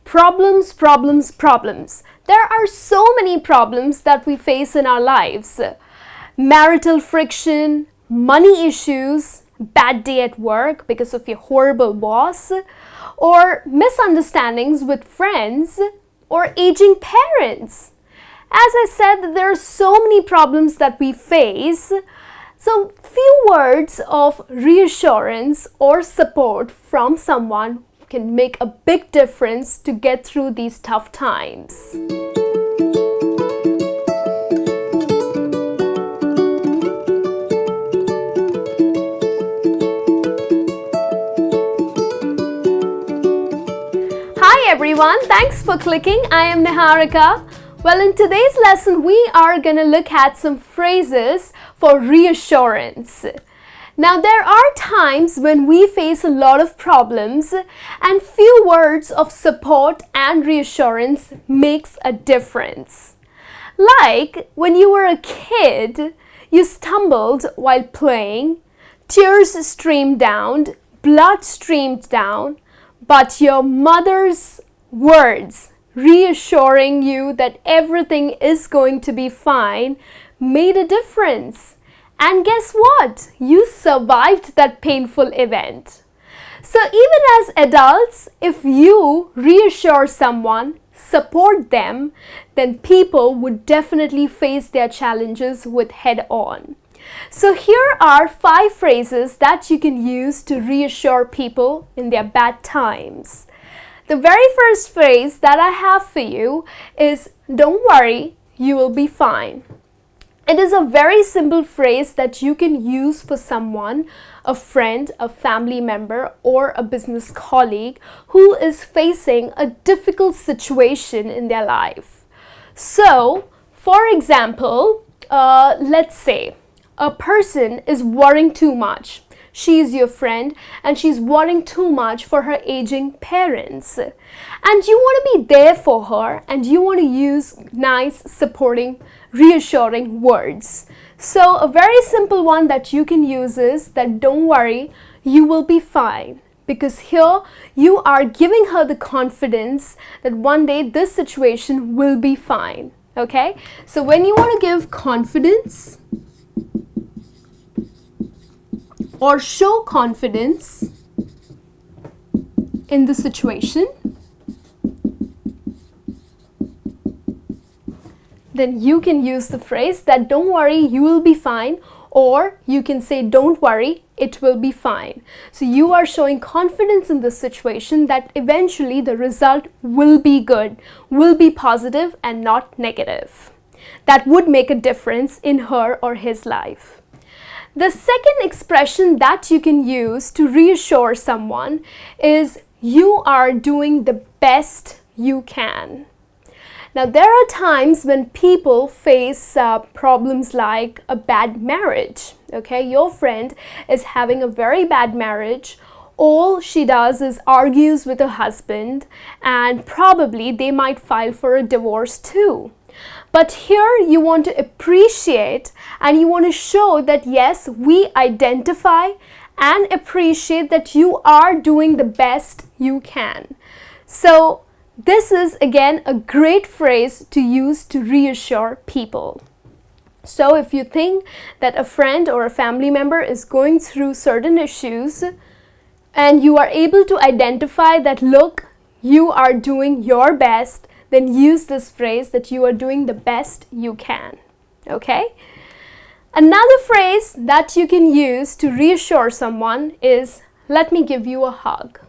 Problems, problems, problems. There are so many problems that we face in our lives. Marital friction, money issues, bad day at work because of your horrible boss, or misunderstandings with friends, or aging parents. As I said, there are so many problems that we face. So few words of reassurance or support from someone can make a big difference to get through these tough times. Hi everyone, thanks for clicking. I am NIharika. Well, in today's lesson, we are going to look at some phrases for reassurance. Now, there are times when we face a lot of problems and few words of support and reassurance makes a difference. Like when you were a kid, you stumbled while playing, tears streamed down, blood streamed down, but your mother's words reassuring you that everything is going to be fine made a difference. And guess what? You survived that painful event. So even as adults, if you reassure someone, support them, then people would definitely face their challenges with head on. So here are 5 phrases that you can use to reassure people in their bad times. The very first phrase that I have for you is, "Don't worry, you will be fine." It is a very simple phrase that you can use for someone, a friend, a family member, or a business colleague who is facing a difficult situation in their life. So, for example, let's say a person is worrying too much. She is your friend and she's worrying too much for her aging parents. And you want to be there for her and you want to use nice, supporting, reassuring words. So a very simple one that you can use is that don't worry, you will be fine. Because here you are giving her the confidence that one day this situation will be fine. Okay? So when you want to give confidence or show confidence in the situation, then you can use the phrase that don't worry, you will be fine, or you can say don't worry, it will be fine. So you are showing confidence in the situation that eventually the result will be good, will be positive and not negative. That would make a difference in her or his life. The second expression that you can use to reassure someone is you are doing the best you can. Now, there are times when people face problems like a bad marriage. Okay, your friend is having a very bad marriage. All she does is argues with her husband and probably they might file for a divorce too. But here you want to appreciate and you want to show that yes, we identify and appreciate that you are doing the best you can. So this is again a great phrase to use to reassure people. So if you think that a friend or a family member is going through certain issues and you are able to identify that, look, you are doing your best, then use this phrase that you are doing the best you can. Okay? Another phrase that you can use to reassure someone is, let me give you a hug.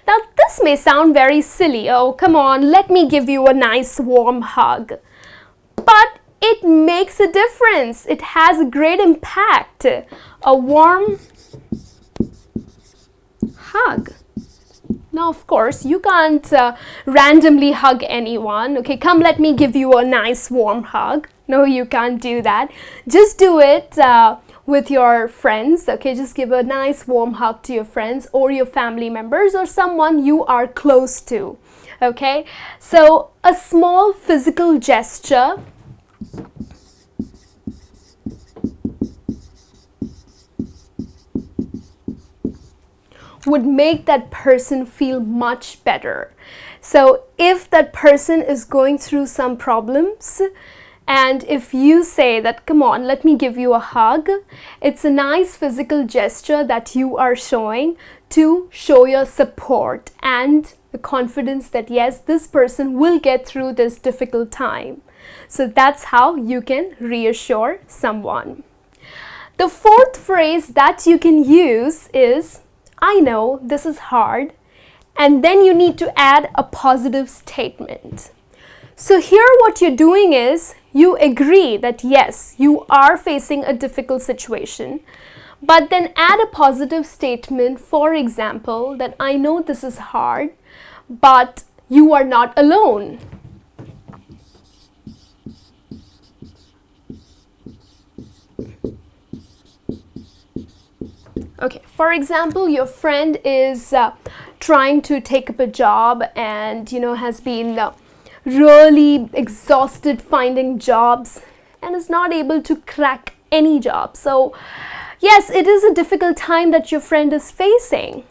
Now, this may sound very silly. Oh, come on, let me give you a nice warm hug. But it makes a difference. It has a great impact. A warm hug. Now, of course, you can't randomly hug anyone. Okay, come let me give you a nice warm hug. No, you can't do that. Just do it with your friends. Okay, just give a nice warm hug to your friends or your family members or someone you are close to. Okay, so a small physical gesture would make that person feel much better. So if that person is going through some problems, and if you say that, come on, let me give you a hug, it's a nice physical gesture that you are showing to show your support and the confidence that yes, this person will get through this difficult time. So that's how you can reassure someone. The fourth phrase that you can use is, I know this is hard, and then you need to add a positive statement. So here what you're doing is you agree that yes, you are facing a difficult situation, but then add a positive statement, for example, that I know this is hard, but you are not alone. Okay, for example, your friend is trying to take up a job and has been really exhausted finding jobs and is not able to crack any job. So yes, it is a difficult time that your friend is facing.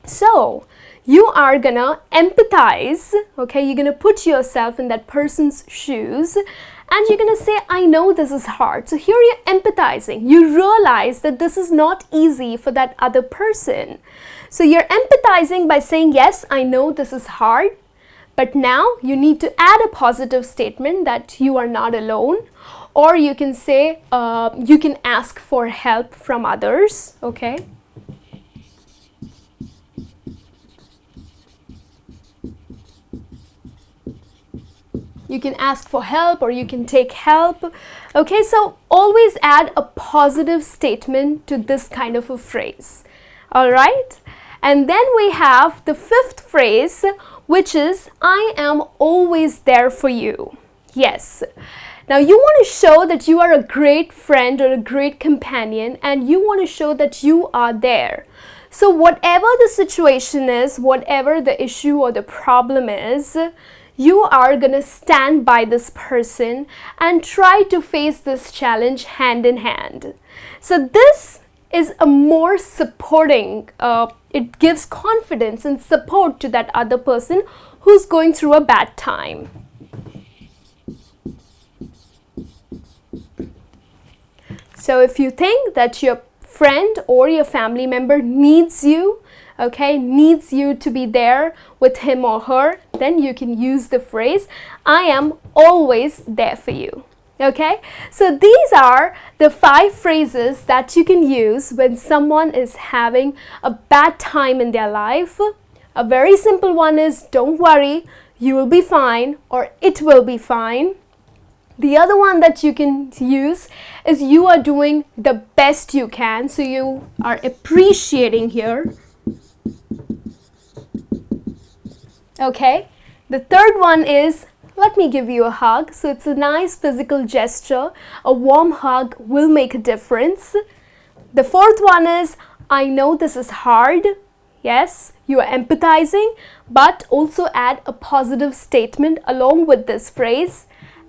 So you are gonna empathize, okay? You're gonna put yourself in that person's shoes and you're gonna say, I know this is hard. So here you're empathizing. You realize that this is not easy for that other person. So you're empathizing by saying, yes, I know this is hard, but now you need to add a positive statement that you are not alone, or you can say, you can ask for help from others, okay? You can ask for help or you can take help. Okay, so always add a positive statement to this kind of a phrase. All right? And then we have the fifth phrase, which is, I am always there for you. Yes. Now you want to show that you are a great friend or a great companion, and you want to show that you are there. So whatever the situation is, whatever the issue or the problem is, you are going to stand by this person and try to face this challenge hand in hand. So this is a more supporting, it gives confidence and support to that other person who's going through a bad time. So if you think that your friend or your family member needs you, okay, needs you to be there with him or her, then you can use the phrase, I am always there for you. Okay, so these are the 5 phrases that you can use when someone is having a bad time in their life. A very simple one is, don't worry, you will be fine, or it will be fine. The other one that you can use is, you are doing the best you can. So you are appreciating here. Okay. The third one is, let me give you a hug. So it's a nice physical gesture. A warm hug will make a difference. The fourth one is, I know this is hard. Yes, you are empathizing, but also add a positive statement along with this phrase.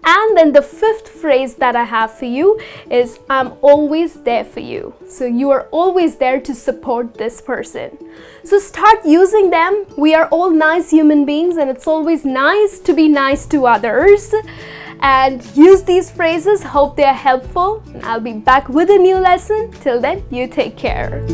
And then the fifth phrase that I have for you is, I'm always there for you. So you are always there to support this person. So start using them. We are all nice human beings, and it's always nice to be nice to others. And use these phrases. Hope they are helpful. And I'll be back with a new lesson. Till then, you take care.